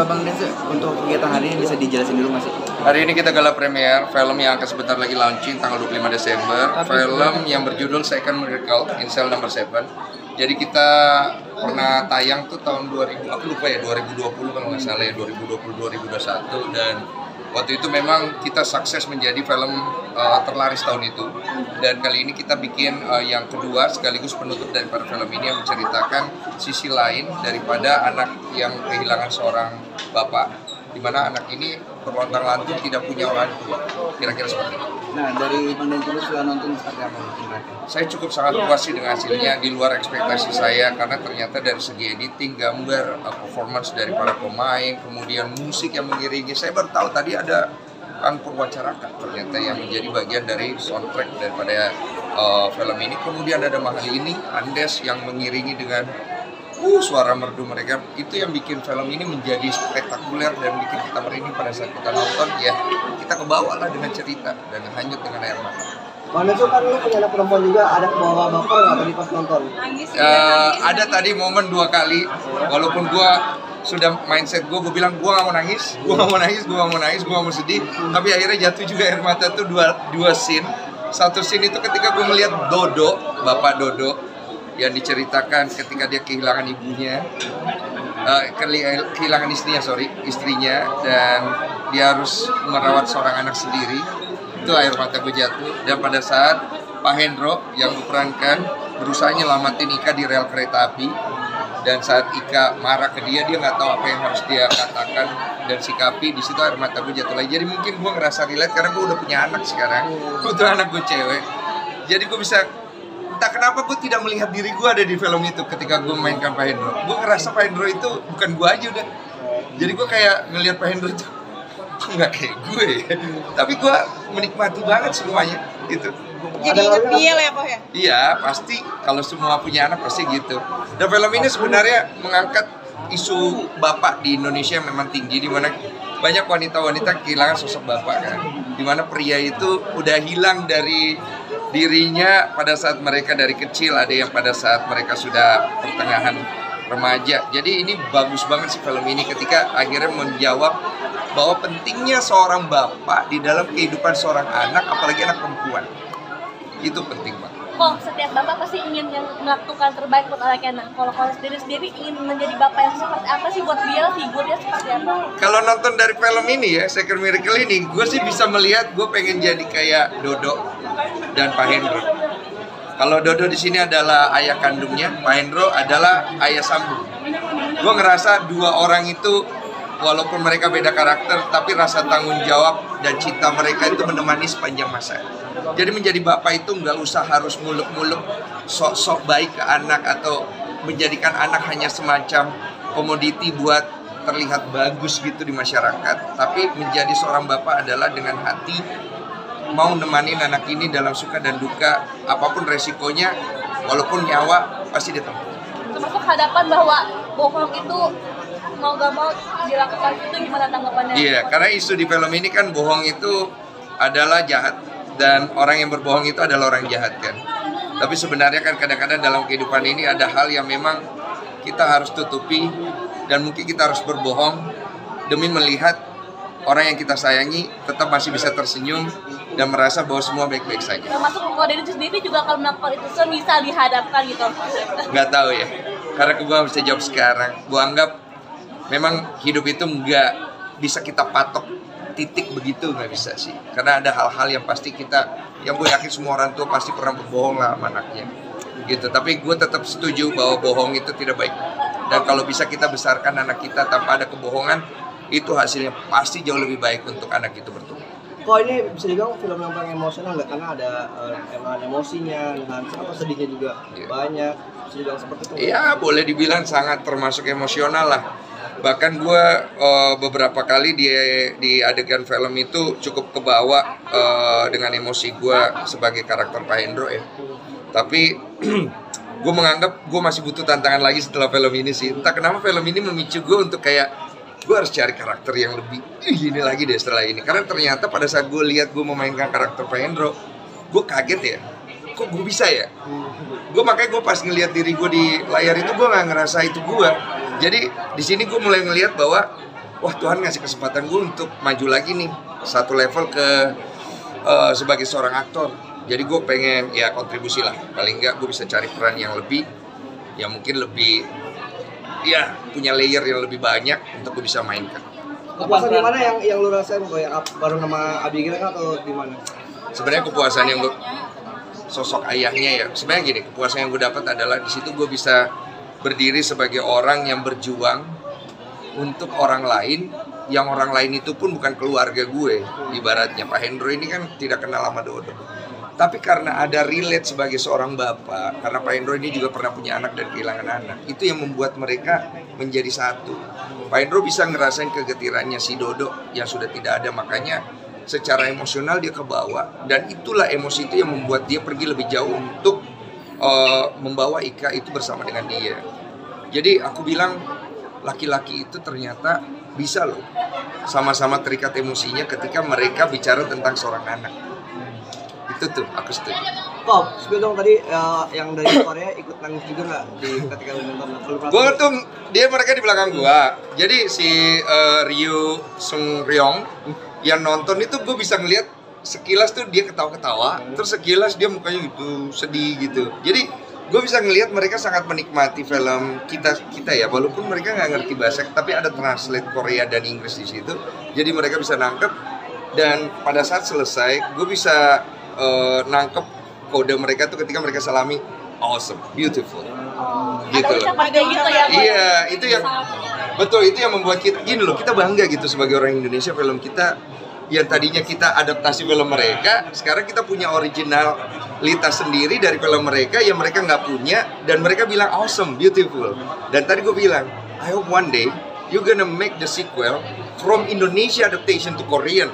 Bang Dense, untuk kegiatan hari ini bisa dijelasin dulu Mas? Hari ini kita gala premier film yang akan sebentar lagi launching tanggal 25 Desember. Film yang berjudul Second Miracle in Cell Number 7. Jadi kita pernah tayang tuh tahun 2000, aku lupa ya, 2020 kalau nggak salah ya, 2020-2021. Dan waktu itu memang kita sukses menjadi film terlaris tahun itu. Dan kali ini kita bikin yang kedua sekaligus penutup daripada film ini yang menceritakan sisi lain daripada anak yang kehilangan seorang bapak, di mana anak ini berlontang-lantung tidak punya orang tua, kira-kira seperti itu. Nah, dari Bang Dense setelah nonton seperti apa? Saya cukup sangat puas sih dengan hasilnya, di luar ekspektasi saya, karena ternyata dari segi editing, gambar, performance dari para pemain, kemudian musik yang mengiringi. Saya baru tahu tadi ada Kang Purwacaraka ternyata yang menjadi bagian dari soundtrack daripada film ini. Kemudian ada Mahalini, Andes yang mengiringi dengan suara merdu mereka. Itu yang bikin film ini menjadi spektakuler dan bikin kita merinding pada saat kita nonton. Ya, kita kebawa lah dengan cerita dan hanyut dengan air mata. Bang Dense kan lu punya anak perempuan juga, ada kebawa baper nggak tadi pas nonton? Ada tadi momen 2 kali, walaupun gua sudah mindset gue bilang gue gak mau nangis, gue gak mau sedih, tapi akhirnya jatuh juga air mata tuh dua scene. Satu scene itu ketika gue melihat Dodo, Bapak Dodo, yang diceritakan ketika dia kehilangan ibunya, kehilangan istrinya, dan dia harus merawat seorang anak sendiri. Itu air mata gue jatuh. Dan pada saat Pak Hendro yang diperankan berusaha nyelamatin Ika di rel kereta api, dan saat Ika marah ke dia nggak tahu apa yang harus dia katakan dan sikapi, di situ air mata gue jatuh lagi. Jadi mungkin gue ngerasa relate karena gue udah punya anak sekarang, kebetulan anak gue cewek. Jadi gue bisa, entah kenapa gue tidak melihat diri gue ada di film itu ketika gue memainkan Pak Hendro. Gue ngerasa Pak Hendro itu bukan gue aja udah. Jadi gue kayak ngelihat Pak Hendro itu, kok nggak kayak gue ya? Tapi gue menikmati banget semuanya gitu. Jadi inget Biel ya Pak ya? Iya, pasti kalau semua punya anak pasti gitu. Dan film ini sebenarnya mengangkat isu bapak di Indonesia yang memang tinggi, di mana banyak wanita-wanita kehilangan sosok bapak kan. Di mana pria itu udah hilang dari dirinya pada saat mereka dari kecil, ada yang pada saat mereka sudah pertengahan remaja. Jadi ini bagus banget sih film ini ketika akhirnya menjawab bahwa pentingnya seorang bapak di dalam kehidupan seorang anak, apalagi anak perempuan. Itu penting banget. Kok setiap bapak pasti ingin yang melakukan terbaik buat anaknya. Nah, kalau sendiri ingin menjadi bapak yang seperti apa sih buat Biel, figurnya seperti apa? Kalau nonton dari film ini ya, Second Miracle ini, gue sih bisa melihat gue pengen jadi kayak Dodo dan Pak Hendro. Kalau Dodo di sini adalah ayah kandungnya, Pak Hendro adalah ayah sambung. Gue ngerasa dua orang itu walaupun mereka beda karakter, tapi rasa tanggung jawab dan cinta mereka itu menemani sepanjang masa. Jadi menjadi bapak itu nggak usah harus muluk-muluk sok-sok baik ke anak atau menjadikan anak hanya semacam komoditi buat terlihat bagus gitu di masyarakat. Tapi menjadi seorang bapak adalah dengan hati mau nemanin anak ini dalam suka dan duka, apapun resikonya, walaupun nyawa pasti ditempuh. Termasuk hadapan bahwa bohong itu mau gak mau dilakukan, itu gimana tanggapannya? Iya, karena isu di film ini kan bohong itu adalah jahat dan orang yang berbohong itu adalah orang jahat kan. Tapi sebenarnya kan kadang-kadang dalam kehidupan ini ada hal yang memang kita harus tutupi dan mungkin kita harus berbohong demi melihat orang yang kita sayangi tetap masih bisa tersenyum dan merasa bahwa semua baik-baik saja. Termasuk kalau dari itu sendiri juga kalau melakukan itu bisa dihadapkan gitu. Nggak tahu ya, karena gue nggak bisa jawab sekarang. Gue anggap memang hidup itu nggak bisa kita patok titik begitu, nggak bisa sih. Karena ada hal-hal yang pasti yang gue yakin semua orang tua pasti pernah berbohong lah sama anaknya gitu. Tapi gue tetap setuju bahwa bohong itu tidak baik. Dan kalau bisa kita besarkan anak kita tanpa ada kebohongan, itu hasilnya pasti jauh lebih baik untuk anak itu bertumbuh. Kok ini bisa dibilang film yang paling emosional nggak? Karena ada emang emosinya, dengan sedihnya juga banyak. Bisa dibilang seperti itu? Iya, boleh dibilang sangat termasuk emosional lah. Bahkan gue beberapa kali di adegan film itu cukup kebawa dengan emosi gue sebagai karakter Pak Hendro ya. Tapi gue menganggap gue masih butuh tantangan lagi setelah film ini sih. Entah kenapa film ini memicu gue untuk kayak gue harus cari karakter yang lebih ini lagi deh setelah ini. Karena ternyata pada saat gue lihat gue memainkan karakter Pak Hendro, gue kaget ya. Kok gue bisa ya? Makanya gue pas ngeliat diri gue di layar itu gue nggak ngerasa itu gue. Jadi di sini gue mulai ngelihat bahwa wah, Tuhan ngasih kesempatan gue untuk maju lagi nih satu level ke sebagai seorang aktor. Jadi gue pengen ya kontribusi lah, paling nggak gue bisa cari peran yang lebih, yang mungkin lebih ya punya layer yang lebih banyak untuk gue bisa mainkan. Kepuasan di mana yang lu rasain kok, yang baru nama Abigail atau di mana? Sebenarnya kepuasan yang gue, sosok ayahnya ya, sebenarnya gini, kepuasan yang gue dapat adalah di situ gue bisa berdiri sebagai orang yang berjuang untuk orang lain, yang orang lain itu pun bukan keluarga gue. Ibaratnya Pak Hendro ini kan tidak kenal sama Dodo, tapi karena ada relate sebagai seorang bapak, karena Pak Hendro ini juga pernah punya anak dan kehilangan anak, itu yang membuat mereka menjadi satu. Pak Hendro bisa ngerasain kegetirannya si Dodo yang sudah tidak ada, makanya secara emosional dia kebawa, dan itulah emosi itu yang membuat dia pergi lebih jauh untuk membawa Ika itu bersama dengan dia. Jadi aku bilang laki-laki itu ternyata bisa loh sama-sama terikat emosinya ketika mereka bicara tentang seorang anak. Itu tuh aku setuju. Kok, spill dong tadi yang dari Korea ikut nangis juga nggak di ketika lu nonton? Gue tuh mereka di belakang gua. Jadi si Ryu Sung Ryong yang nonton itu gue bisa ngeliat sekilas tuh dia ketawa-ketawa, terus sekilas dia mukanya gitu sedih gitu. Jadi gue bisa ngelihat mereka sangat menikmati film kita ya, walaupun mereka nggak ngerti bahasa, tapi ada translate Korea dan Inggris di situ. Jadi mereka bisa nangkep, dan pada saat selesai gue bisa nangkep kode mereka tuh ketika mereka salami, awesome, beautiful, gitu loh. Iya, itu yang betul, itu yang membuat kita gini loh, kita bangga gitu sebagai orang Indonesia. Film kita yang tadinya kita adaptasi film mereka, sekarang kita punya originalitas sendiri dari film mereka yang mereka nggak punya, dan mereka bilang awesome, beautiful. Dan tadi gue bilang, I hope one day you gonna make the sequel from Indonesia adaptation to Korean,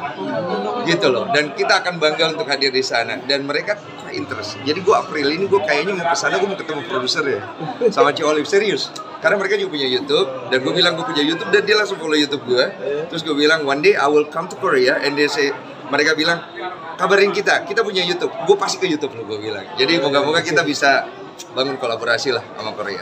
gitu loh. Dan kita akan bangga untuk hadir di sana, dan mereka interest. Jadi gue April ini gue kayaknya mau kesana, gue mau ketemu produser ya, sama Ci Olive, serius. Karena mereka juga punya YouTube, dan gue bilang gue punya YouTube, dan dia langsung follow YouTube gue. Terus gue bilang one day I will come to Korea, and they say, mereka bilang kabarin kita punya YouTube. Gue pasti ke YouTube loh, gue bilang. Jadi moga-moga kita bisa bangun kolaborasi lah sama Korea.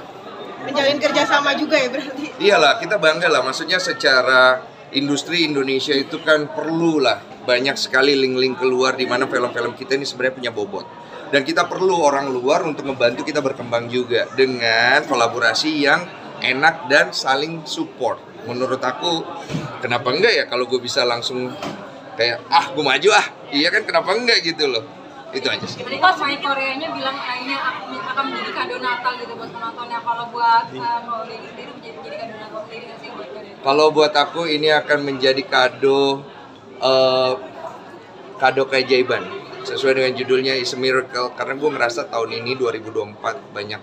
Menjalin kerjasama juga ya berarti. Iyalah, kita bangga lah. Maksudnya secara industri Indonesia itu kan perlu lah banyak sekali link-link keluar di mana film-film kita ini sebenarnya punya bobot. Dan kita perlu orang luar untuk membantu kita berkembang juga dengan kolaborasi yang enak dan saling support. Menurut aku, kenapa enggak ya kalau gue bisa langsung kayak gue maju iya kan, kenapa enggak gitu loh. Itu aja sih. Pas main Koreanya bilang ini akan menjadi kado Natal gitu buat penontonnya. Kalau buat mau Lady sendiri menjadi kado Natal sendiri nggak sih buat kalian? Kalau buat aku ini akan menjadi kado keajaiban. Sesuai dengan judulnya Is a Miracle, karena gue ngerasa tahun ini 2024 banyak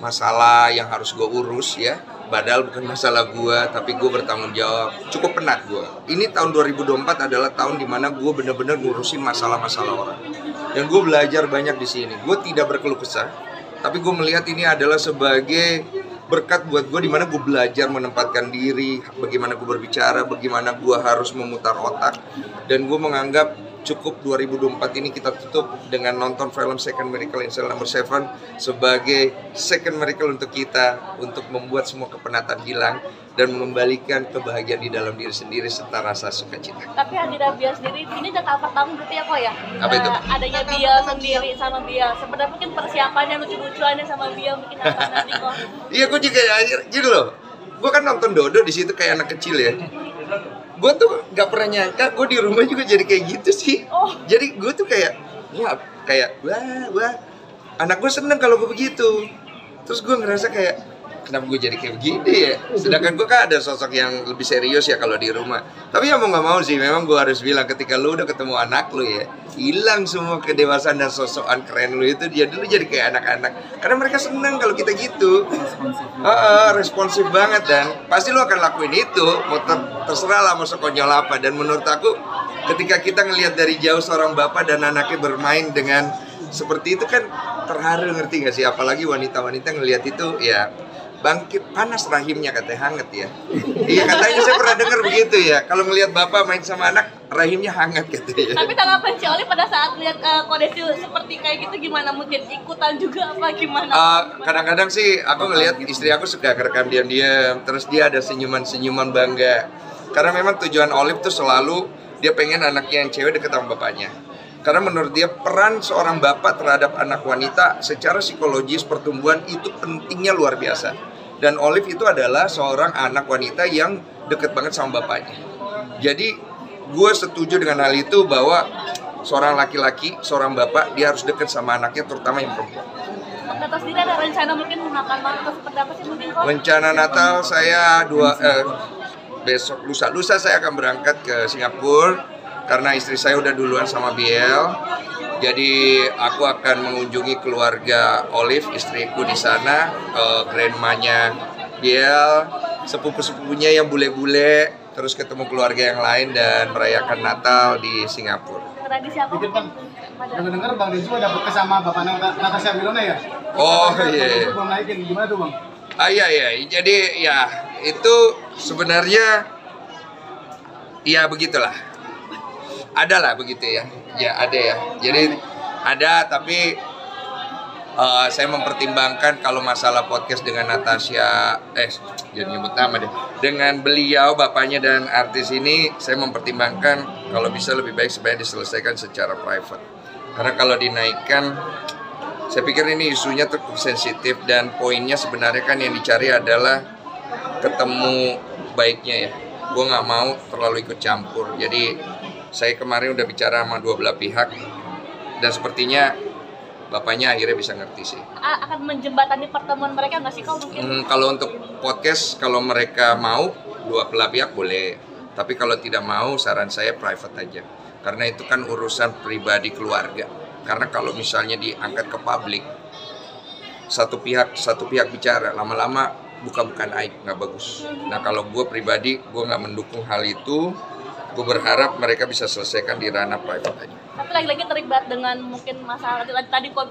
masalah yang harus gue urus ya. Padahal bukan masalah gue, tapi gue bertanggung jawab. Cukup penat gue. Ini tahun 2024 adalah tahun dimana gue benar-benar ngurusin masalah-masalah orang. Dan gue belajar banyak di sini. Gue tidak berkeluh kesah, tapi gue melihat ini adalah sebagai berkat buat gue, dimana gue belajar menempatkan diri, bagaimana gue berbicara, bagaimana gue harus memutar otak. Dan gue menganggap cukup 2024 ini kita tutup dengan nonton film Second Miracle in Cell Number 7 sebagai second miracle untuk kita, untuk membuat semua kepenatan hilang dan mengembalikan kebahagiaan di dalam diri sendiri serta rasa sukacita. Tapi hadiran Bial sendiri ini udah pertama berarti ya kok ya? Apa itu? Adanya Bial sendiri sama Bial. Sebenarnya mungkin persiapannya lucu-lucuannya sama Bial mungkin apa nanti kok? Iya, gue juga jadi loh. Gue kan nonton Dodo di situ kayak anak kecil ya. Gue tuh gak pernah nyangka gue di rumah juga jadi kayak gitu sih. Jadi gue tuh kayak wah anak gue seneng kalau gue begitu. Terus gue ngerasa kayak kenapa gue jadi kayak begini ya. Sedangkan gue kan ada sosok yang lebih serius ya kalau di rumah. Tapi ya mau gak mau sih, memang gue harus bilang ketika lu udah ketemu anak lu ya, hilang semua kedewasaan dan sosokan keren lu itu. Dia dulu jadi kayak anak-anak, karena mereka seneng kalau kita gitu. Responsif banget, dan pasti lu akan lakuin itu. Mau terserah lah mau sekonyol apa. Dan menurut aku ketika kita ngelihat dari jauh seorang bapak dan anaknya bermain dengan seperti itu kan terharu, ngerti gak sih? Apalagi wanita-wanita ngelihat itu ya bangkit panas rahimnya, katanya hangat ya. Iya, katanya saya pernah dengar begitu ya. Kalau ngelihat bapak main sama anak, rahimnya hangat katanya. Tapi tanggapan si Oli pada saat lihat kondisi seperti kayak gitu gimana? Mungkin ikutan juga apa gimana? Kadang-kadang sih aku ngelihat istri aku suka kerekam diam-diam, terus dia ada senyuman-senyuman bangga. Karena memang tujuan Olive tuh selalu dia pengen anaknya yang cewek deket sama bapaknya. Karena menurut dia peran seorang bapak terhadap anak wanita secara psikologis pertumbuhan itu pentingnya luar biasa. Dan Olive itu adalah seorang anak wanita yang deket banget sama bapaknya. Jadi gue setuju dengan hal itu bahwa seorang laki-laki, seorang bapak, dia harus deket sama anaknya, terutama yang perempuan. Natal sendiri ada rencana mungkin makan malam atau seperti apa sih mungkin kok? Rencana Natal saya besok lusa saya akan berangkat ke Singapura. Karena istri saya udah duluan sama Biel, jadi aku akan mengunjungi keluarga Olive, istriku di sana, grandmanya Biel, sepupu-sepupunya yang bule-bule, terus ketemu keluarga yang lain dan merayakan Natal di Singapura. Tradisi apa? Dengar Bang Densu ada podcast sama Bapak Natasha Wilona ya? Oh iya. Belum naikin, gimana tuh Bang? Iya, jadi ya itu sebenarnya ya begitulah. Ada lah begitu ya, ada ya. Jadi ada, tapi saya mempertimbangkan kalau masalah podcast dengan Natasha, jangan nyebut nama deh. Dengan beliau, bapaknya dan artis ini, saya mempertimbangkan kalau bisa lebih baik sebenarnya diselesaikan secara private. Karena kalau dinaikkan, saya pikir ini isunya cukup sensitif dan poinnya sebenarnya kan yang dicari adalah ketemu baiknya ya. Gue nggak mau terlalu ikut campur. Jadi saya kemarin udah bicara sama dua belah pihak dan sepertinya bapaknya akhirnya bisa ngerti sih. Akan menjembatani pertemuan mereka nggak sih kau mungkin? Kalau untuk podcast, kalau mereka mau dua belah pihak boleh. Tapi kalau tidak mau, saran saya private aja. Karena itu kan urusan pribadi keluarga. Karena kalau misalnya diangkat ke publik, satu pihak bicara, lama-lama bukan aib, nggak bagus. Nah kalau gue pribadi, gue nggak mendukung hal itu. Gue berharap mereka bisa selesaikan di ranah private aja. Tapi lagi-lagi terlibat dengan mungkin masalah tadi kok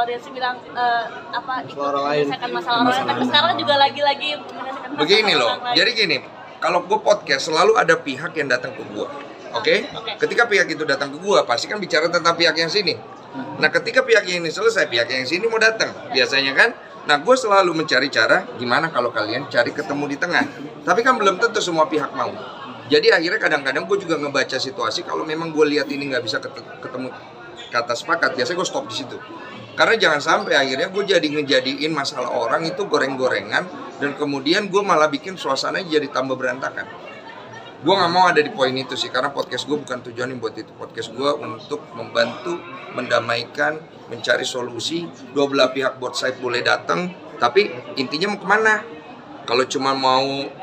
Rizky bilang ikut menyelesaikan masalah orang lain. Tapi sekarang juga lagi-lagi menyelesaikan masalah begini loh, orang lain. jadi gini, kalau gue podcast selalu ada pihak yang datang ke gue, oke? Ketika pihak itu datang ke gue, pasti kan bicara tentang pihak yang sini. Nah ketika pihak yang ini selesai, pihak yang sini mau datang, biasanya kan. Nah gue selalu mencari cara, gimana kalau kalian cari ketemu di tengah. Tapi kan belum tentu semua pihak mau. Jadi akhirnya kadang-kadang gue juga ngebaca situasi. Kalau memang gue lihat ini nggak bisa ketemu kata sepakat, biasanya gue stop di situ. Karena jangan sampai akhirnya gue ngejadiin masalah orang itu goreng-gorengan dan kemudian gue malah bikin suasana jadi tambah berantakan. Gue nggak mau ada di poin itu sih, karena podcast gue bukan tujuannya buat itu. Podcast gue untuk membantu, mendamaikan, mencari solusi. Dua belah pihak both side boleh datang, tapi intinya mau kemana? Kalau cuma mau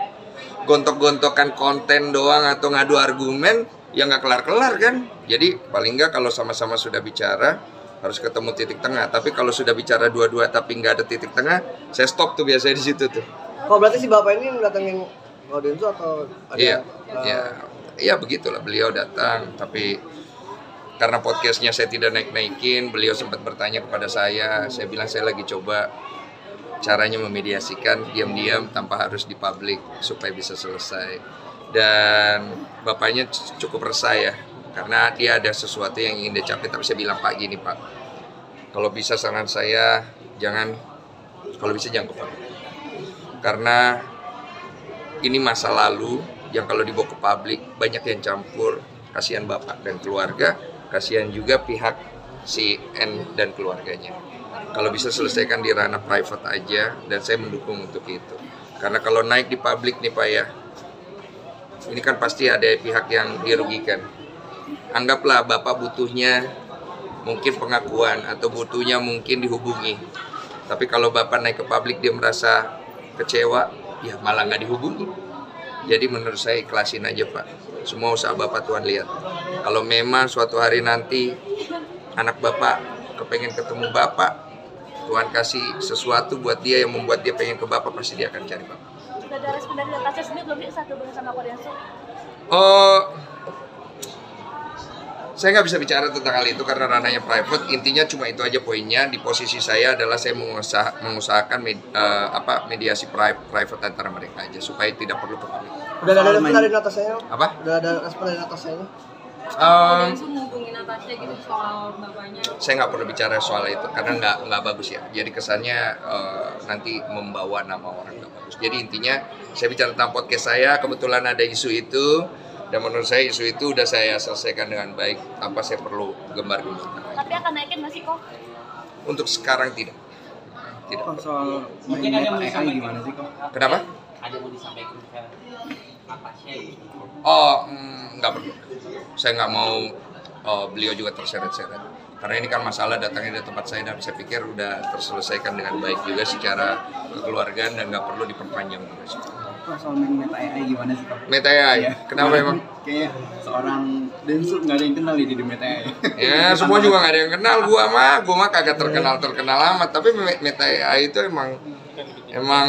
gontok-gontokan konten doang atau ngadu argumen, ya nggak kelar-kelar kan. Jadi paling nggak kalau sama-sama sudah bicara harus ketemu titik tengah. Tapi kalau sudah bicara dua-dua tapi nggak ada titik tengah, saya stop tuh biasanya di situ tuh. Kok berarti si bapak ini datengin Densu atau ada? Iya begitulah, beliau datang. Tapi karena podcastnya saya tidak naik-naikin, beliau sempat bertanya kepada saya bilang saya lagi coba caranya memediasikan diam-diam tanpa harus dipublik supaya bisa selesai. Dan bapaknya cukup resah ya, karena dia ada sesuatu yang ingin dia capai. Tapi saya bilang, Pak gini Pak, kalau bisa saran saya jangan ke publik. Karena ini masa lalu yang kalau dibawa ke publik banyak yang campur. Kasihan bapak dan keluarga, kasihan juga pihak si N dan keluarganya. Kalau bisa selesaikan di ranah private aja, dan saya mendukung untuk itu. Karena kalau naik di publik nih Pak ya, ini kan pasti ada pihak yang dirugikan. Anggaplah Bapak butuhnya mungkin pengakuan atau butuhnya mungkin dihubungi. Tapi kalau Bapak naik ke publik dia merasa kecewa, ya malah nggak dihubungi. Jadi menurut saya ikhlasin aja Pak. Semua usaha Bapak Tuhan lihat. Kalau memang suatu hari nanti anak Bapak kepengen ketemu Bapak, Tuhan kasih sesuatu buat dia yang membuat dia pengen ke Bapak, pasti dia akan cari Bapak. Sudah ada respon dari Natasha sendiri belum satu bersama Densu? Saya nggak bisa bicara tentang hal itu karena ranahnya private. Intinya cuma itu aja poinnya. Di posisi saya adalah saya mengusahakan mediasi private antara mereka aja supaya tidak perlu ke publik. Udah ada respon dari Natasha? Apa? Udah ada respon dari Natasha? Densu menghubungi Natasha gitu soal bapaknya. Saya nggak perlu bicara soal itu karena nggak bagus ya. Jadi kesannya nanti membawa nama orang nggak bagus. Jadi intinya saya bicara tentang podcast saya, kebetulan ada isu itu. Dan menurut saya isu itu udah saya selesaikan dengan baik. Apa saya perlu gembar-gembar? Tapi akan naikin nggak sih kok? Untuk sekarang tidak. Tidak. Soal mungkin ada yang AI gimana sih kok? Kenapa? Ada yang mau disampaikan ke Natasha gitu. Oh, nggak perlu. Saya nggak mau beliau juga terseret-seret. Karena ini kan masalah datangnya dari tempat saya dan saya pikir udah terselesaikan dengan baik juga secara kekeluargaan dan nggak perlu diperpanjang. Soal main Meta AI gimana sih kok? Meta AI? Iya. Kenapa emang? Kayak seorang Densu nggak ada yang kenal di Meta AI. Ya semua juga nggak ada yang kenal. Gua mah kagak terkenal amat. Tapi Meta AI itu emang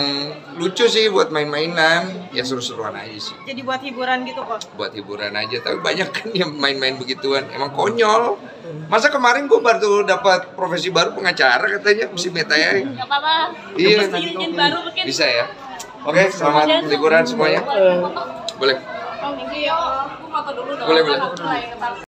lucu sih buat main-mainan. Ya seru-seruan aja sih. Jadi buat hiburan gitu kok. Buat hiburan aja. Tapi banyak kan yang main-main begituan. Emang konyol. Masa kemarin gua baru dapat profesi baru pengacara katanya si Meta AI. Nggak apa-apa. Iya. Bikin baru mungkin. Bisa ya. Oke, selamat liburan semuanya. Boleh. Aku foto dulu dong. Boleh. Kan aku lain